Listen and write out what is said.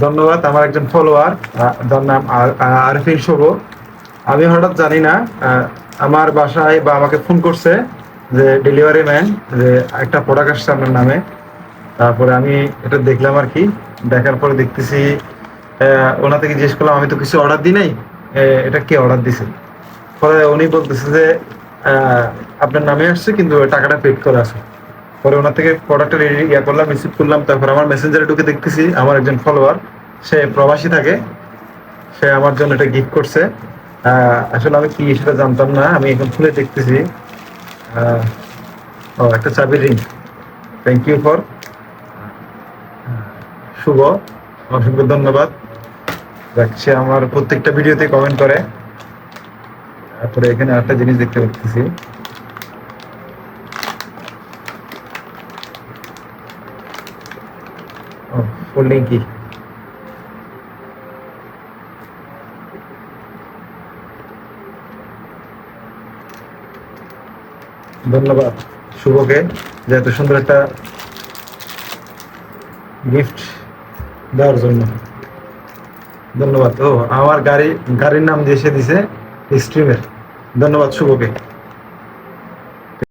ধন্যবাদ। আমার একজন ফলোয়ার, যার নাম আরফিন শুভ। আমি হঠাৎ জানি না, আমার বাসায় বা আমাকে ফোন করছে যে ডেলিভারি ম্যান, যে একটা প্রোডাক্ট আসছে আপনার নামে। তারপরে আমি এটা দেখলাম আর কি। দেখার পরে দেখতেছি, ওনা থেকে জিজ্ঞেস করলাম, আমি তো কিছু অর্ডার দিই নাই, এটা কে অর্ডার দিছে? পরে উনি বলতেছে যে আহ, আপনার নামে আসছে, কিন্তু টাকাটা পেড করা আছে। পরে ওনার থেকে প্রোডাক্টটা ইয়া করলাম, রিসিভ করলাম। তারপর আমার মেসেঞ্জারে ঢুকে দেখতেছি আমার একজন ফলোয়ার, সে প্রবাসী থাকে, সে আমার জন্য এটা গিফট করছে। আসলে আমি কি সেটা জানতাম না, আমি এখন খুলে দেখতেছি। আহ, ও, একটা চাবির রিং। থ্যাংক ইউ ফর শুভ, অসংখ্য ধন্যবাদ। দেখ, সে আমার প্রত্যেকটা ভিডিওতে কমেন্ট করে। তারপরে এখানে একটা জিনিস দেখতে পাচ্ছি। ফোল্ডিং কি, ধন্যবাদ শুভকে যে এত সুন্দর একটা গিফট দেওয়ার জন্য। ধন্যবাদ। ও, আমার গাড়ির নাম দিয়ে সে দিছে স্ট্রিমের। ধন্যবাদ শুভকে।